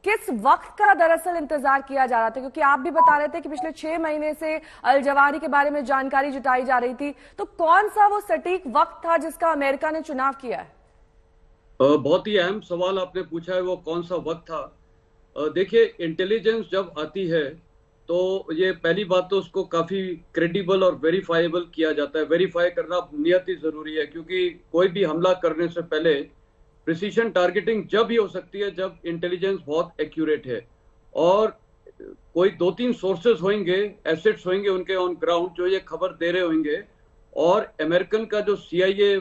किस वक्त का दरअसल इंतजार किया जा रहा था? क्योंकि आप भी बता रहे थे कि पिछले 6 महीने से अल जवाहिरी के बारे में जानकारी जुटाई जा रही थी, तो कौन सा वो सटीक वक्त था जिसका अमेरिका ने चुनाव किया है? बहुत ही अहम सवाल आपने पूछा है, वो कौन सा वक्त था। देखिए, इंटेलिजेंस जब आती है तो ये पहली बात तो उसको काफी क्रेडिबल और वेरीफाइबल किया जाता है। वेरीफाई करना नियत ही जरूरी है, क्योंकि कोई भी हमला करने से पहले प्रिसीशन टारगेटिंग जब ही हो सकती है जब इंटेलिजेंस बहुत एक्यूरेट है। और कोई दो तीन सोर्सेज होंगे, एसेट्स होंगे उनके ऑन ग्राउंड जो ये खबर दे रहे होंगे, और अमेरिकन का जो सीआईए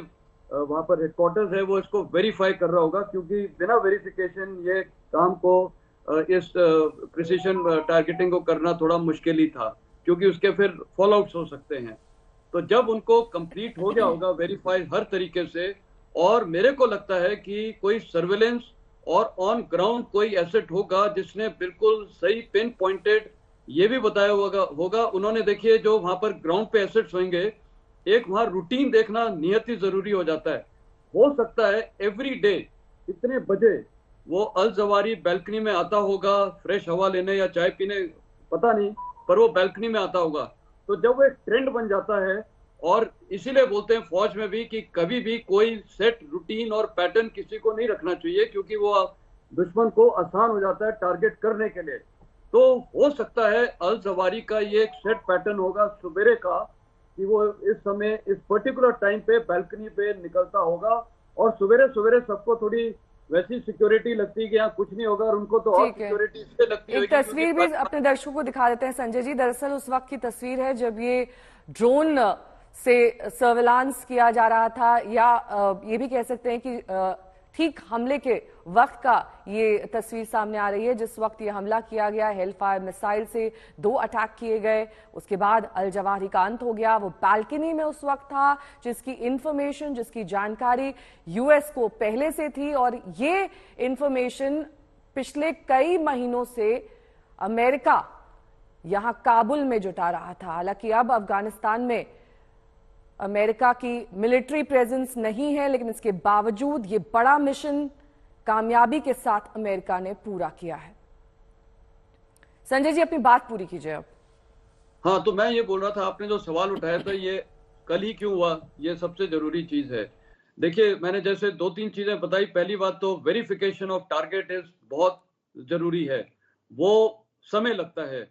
वहां पर हेडक्वार्टर्स है वो इसको वेरीफाई कर रहा होगा, क्योंकि बिना वेरिफिकेशन ये काम को इस प्रिसीशन टारगेटिंग को करना थोड़ा मुश्किल ही था, क्योंकि उसके फिर फॉल आउट्स हो सकते हैं। तो जब उनको कंप्लीट हो गया होगा वेरीफाई हर तरीके से, और मेरे को लगता है कि कोई सर्वेलेंस और ऑन ग्राउंड कोई एसेट होगा जिसने बिल्कुल सही पिन पॉइंटेड ये भी बताया होगा उन्होंने। देखिए, जो वहां पर ग्राउंड पे एसेट्स होंगे, एक वहां रूटीन देखना नियत ही जरूरी हो जाता है। हो सकता है एवरी डे इतने बजे वो अल जवारी बैल्कनी में आता होगा फ्रेश हवा लेने या चाय पीने, पता नहीं, पर वो बैल्कनी में आता होगा। तो जब वो एक ट्रेंड बन जाता है, और इसीलिए बोलते हैं फौज में भी कि कभी भी कोई सेट रूटीन और पैटर्न किसी को नहीं रखना चाहिए, क्योंकि वो दुश्मन को आसान हो जाता है टारगेट करने के लिए। तो हो सकता है अल जवारी का ये एक सेट पैटर्न होगा सवेरे का, कि वो इस समय इस पर्टिकुलर टाइम पे बैल्कनी पे निकलता होगा, और सवेरे सवेरे सबको थोड़ी वैसी सिक्योरिटी लगती है कि यहाँ कुछ नहीं होगा, और उनको तो और ठीक है, सिक्योरिटी इससे लगती एक होगी तस्वीर भी क्योंकि अपने दर्शकों को दिखा देते हैं संजय जी। दरअसल उस वक्त की तस्वीर है जब ये ड्रोन से सर्विलांस किया जा रहा था, या ये भी कह सकते हैं कि ठीक हमले के वक्त का ये तस्वीर सामने आ रही है, जिस वक्त ये हमला किया गया। हेलफायर मिसाइल से 2 अटैक किए गए, उसके बाद अल जवाहिरी का अंत हो गया। वो बालकनी में उस वक्त था, जिसकी इंफॉर्मेशन, जिसकी जानकारी यूएस को पहले से थी, और ये इंफॉर्मेशन पिछले कई महीनों से अमेरिका यहां काबुल में जुटा रहा था। हालांकि अब अफगानिस्तान में अमेरिका की मिलिट्री प्रेजेंस नहीं है, लेकिन इसके बावजूद ये बड़ा मिशन कामयाबी के साथ अमेरिका ने पूरा किया है। संजय जी, अपनी बात पूरी कीजिए अब। हाँ, तो मैं ये बोल रहा था, आपने जो सवाल उठाया था ये कल ही क्यों हुआ, ये सबसे जरूरी चीज है। देखिए, मैंने जैसे दो तीन चीजें बताई। पहली बात तो वेरिफिकेशन ऑफ टारगेट इज बहुत जरूरी है, वो समय लगता है।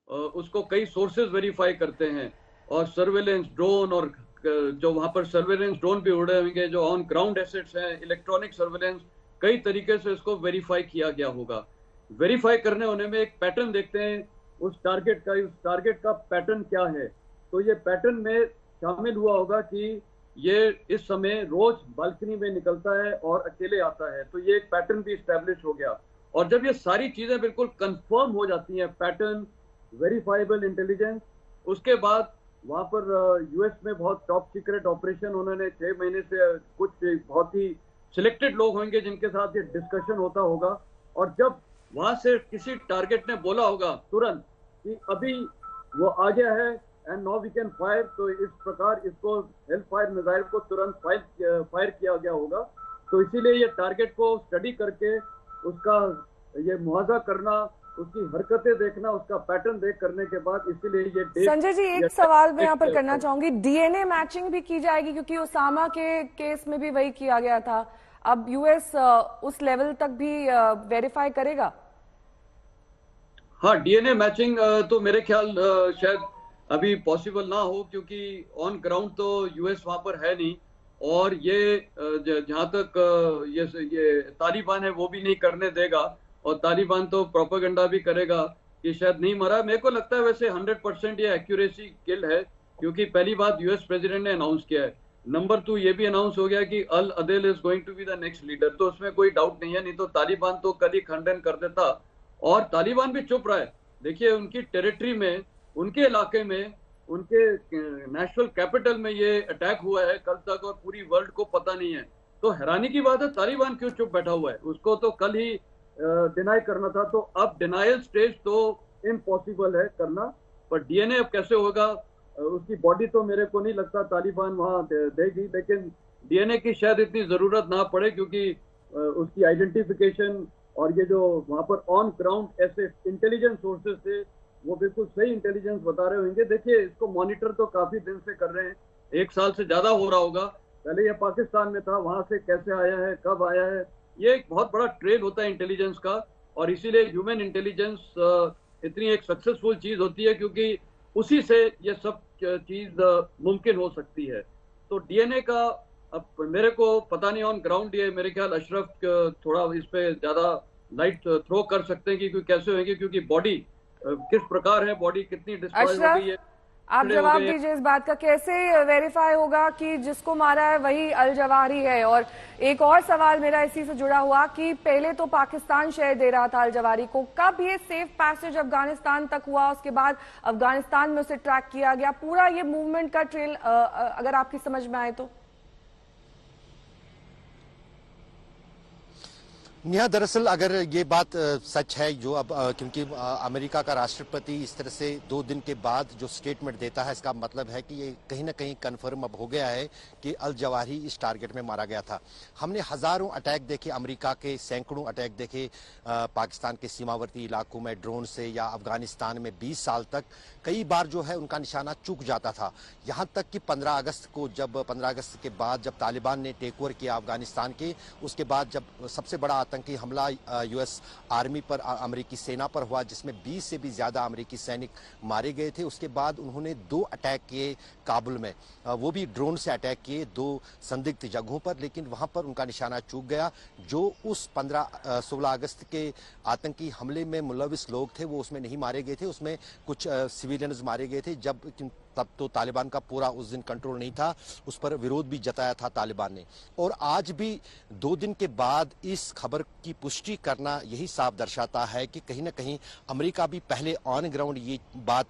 उसको कई सोर्सेज वेरीफाई करते हैं, और सर्वेलेंस ड्रोन, और जो वहां पर सर्वेलेंस ड्रोन भी उड़े होंगे, जो ऑन ग्राउंड एसेट्स हैं, इलेक्ट्रॉनिक सर्वेलेंस, कई तरीके से इसको वेरीफाई किया गया होगा। वेरीफाई करने होने में एक पैटर्न देखते हैं उस टारगेट का पैटर्न क्या है। तो ये पैटर्न में शामिल हुआ होगा कि ये इस समय रोज बालकनी में निकलता है और अकेले आता है, तो ये एक पैटर्न भी स्टैब्लिश हो गया। और जब ये सारी चीजें बिल्कुल कंफर्म हो जाती हैं, पैटर्न, वेरीफाइबल इंटेलिजेंस, उसके बाद वहां पर यूएस में बहुत टॉप सीक्रेट ऑपरेशन उन्होंने 6 महीने से, कुछ बहुत ही सिलेक्टेड लोग होंगे जिनके साथ ये डिस्कशन होता होगा, और जब वहां से किसी टारगेट ने बोला होगा तुरंत कि अभी वो आ गया है and now we can fire, तो इस प्रकार इसको हेल्प फायर मिसाइल को तुरंत फायर किया गया होगा। तो इसीलिए ये टारगेट को स्टडी करके उसका ये मुआवजा करना, उसकी हरकतें देखना, उसका पैटर्न देख करने के बाद, इसीलिए ये डेट। संजय जी, एक सवाल मैं यहाँ पर करना चाहूंगी। डीएनए मैचिंग भी की जाएगी, क्योंकि ओसामा के केस में भी वही किया गया था। अब यूएस उस लेवल तक भी वेरीफाई करेगा? हाँ, डीएनए मैचिंग तो मेरे ख्याल शायद अभी पॉसिबल ना हो, क्योंकि ऑन ग्राउंड तो यूएस वहां पर है नहीं, और ये जहां तक ये तालिबान है वो भी नहीं करने देगा, और तालिबान तो प्रोपेगेंडा भी करेगा कि शायद नहीं मरा। मेरे को लगता है वैसे 100% ये एक्यूरेसी किल है, क्योंकि पहली बात यूएस प्रेसिडेंट ने अनाउंस किया है, नंबर 2 ये भी अनाउंस हो गया कि Al Adel is going to be the next leader, तो उसमें कोई डाउट नहीं है। नहीं तो तालिबान तो कल ही खंडन कर देता, और तालिबान भी चुप रहा है। देखिए, उनकी टेरिटरी में, उनके इलाके में, उनके नेशनल कैपिटल में ये अटैक हुआ है कल तक, और पूरी वर्ल्ड को पता नहीं है। तो हैरानी की बात है, तालिबान क्यों चुप बैठा हुआ है? उसको तो कल ही डिनाई करना था। तो अब डिनायल स्टेज तो इम्पॉसिबल है करना, पर डीएनए अब कैसे होगा, उसकी बॉडी तो मेरे को नहीं लगता तालिबान वहां देगी, लेकिन डीएनए की शायद इतनी जरूरत ना पड़े, क्योंकि उसकी आइडेंटिफिकेशन और ये जो वहां पर ऑन ग्राउंड ऐसे इंटेलिजेंस सोर्सेज थे वो बिल्कुल सही इंटेलिजेंस बता रहे होंगे। देखिए, इसको मॉनिटर तो काफी दिन से कर रहे हैं, 1 साल से ज्यादा हो रहा होगा। पहले ये पाकिस्तान में था, वहां से कैसे आया है, कब आया है, ये एक बहुत बड़ा ट्रेल होता है इंटेलिजेंस का। और इसीलिए ह्यूमन इंटेलिजेंस इतनी एक सक्सेसफुल चीज होती है, क्योंकि उसी से ये सब चीज मुमकिन हो सकती है। तो डीएनए का अब मेरे को पता नहीं ऑन ग्राउंड, ये मेरे ख्याल अशरफ थोड़ा इस पे ज्यादा लाइट थ्रो कर सकते हैं कि कैसे होंगे, क्योंकि बॉडी किस प्रकार है, बॉडी कितनी डिस्ट्रॉय हो गई है, अशरफ, आप टुकड़े हो जवाब गए। दीजिए इस बात का, कैसे वेरीफाई होगा कि जिसको मारा है वही अल जवाहिरी है? और एक और सवाल मेरा इसी से जुड़ा हुआ कि पहले तो पाकिस्तान शेयर दे रहा था अल जवाहिरी को, कब ये सेफ पैसेज अफगानिस्तान तक हुआ, उसके बाद अफगानिस्तान में उसे ट्रैक किया गया, पूरा ये मूवमेंट का ट्रेल अगर आपकी समझ में आए तो? नेहा, दरअसल अगर ये बात सच है जो अब क्योंकि अमेरिका का राष्ट्रपति इस तरह से 2 दिन के बाद जो स्टेटमेंट देता है, इसका मतलब है कि ये कहीं ना कहीं कन्फर्म अब हो गया है कि अल जवाहिरी इस टारगेट में मारा गया था। हमने हजारों अटैक देखे, अमेरिका के सैकड़ों अटैक देखे पाकिस्तान के सीमावर्ती इलाकों में ड्रोन से, या अफगानिस्तान में 20 साल तक कई बार जो है उनका निशाना चूक जाता था। यहाँ तक कि 15 अगस्त को, जब 15 अगस्त के बाद जब तालिबान ने टेक ओवर किया अफगानिस्तान के, उसके बाद जब सबसे बड़ा आतंकी हमला यूएस आर्मी पर, अमेरिकी सेना पर हुआ, जिसमें 20 से भी ज्यादा अमेरिकी सैनिक मारे गए थे, उसके बाद उन्होंने 2 अटैक किए काबुल में, वो भी ड्रोन से अटैक किए 2 संदिग्ध जगहों पर, लेकिन वहां पर उनका निशाना चूक गया। जो उस 16 अगस्त के आतंकी हमले में मुलविस लोग थे वो उसमें नहीं मारे गए थे, उसमें कुछ सिविलियंस मारे गए थे। तब तो तालिबान का पूरा उस दिन कंट्रोल नहीं था, उस पर विरोध भी जताया था तालिबान ने। और आज भी 2 दिन के बाद इस खबर की पुष्टि करना यही साफ दर्शाता है कि कहीं ना कहीं अमेरिका भी पहले ऑन ग्राउंड ये बात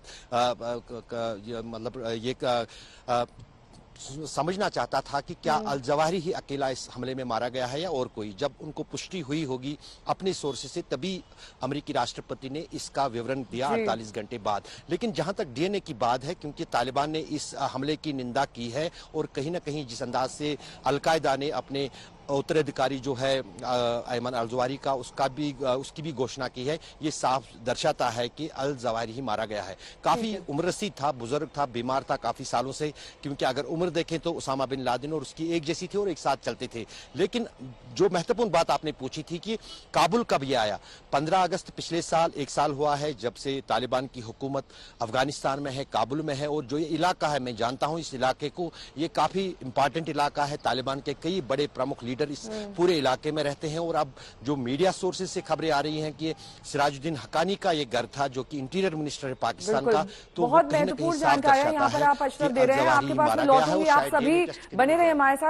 समझना चाहता था कि क्या अल जवाहिरी ही अकेला इस हमले में मारा गया है या और कोई। जब उनको पुष्टि हुई होगी अपने सोर्सेस से, तभी अमेरिकी राष्ट्रपति ने इसका विवरण दिया 48 घंटे बाद। लेकिन जहां तक डीएनए की बात है, क्योंकि तालिबान ने इस हमले की निंदा की है और कहीं ना कहीं जिस अंदाज से अलकायदा ने अपने उत्तराधिकारी जो है अयमन अल जवाहिरी का, उसकी भी घोषणा की है, ये साफ दर्शाता है कि अल जवाहिरी ही मारा गया है। काफी उम्र रसीद था, बुजुर्ग था, बीमार था काफी सालों से, क्योंकि अगर उम्र देखें तो उसामा बिन लादेन और उसकी एक जैसी थी और एक साथ चलते थे। लेकिन जो महत्वपूर्ण बात आपने पूछी थी कि काबुल कब ये आया, 15 अगस्त पिछले साल, 1 साल हुआ है जब से तालिबान की हुकूमत अफगानिस्तान में है, काबुल में है। और जो ये इलाका है, मैं जानता हूं इस इलाके को, ये काफी इंपॉर्टेंट इलाका है, तालिबान के कई बड़े प्रमुख लीडर इस पूरे इलाके में रहते हैं। और अब जो मीडिया सोर्सेज से खबरें आ रही हैं कि सिराजुद्दीन हकानी का ये घर था, जो कि इंटीरियर मिनिस्टर है पाकिस्तान का, तो बहुत महत्वपूर्ण जानकारी यहाँ पर आप अशरफ दे रहे हैं। आपके पास मैं लौटूंगी, आप सभी बने रहे हमारे साथ।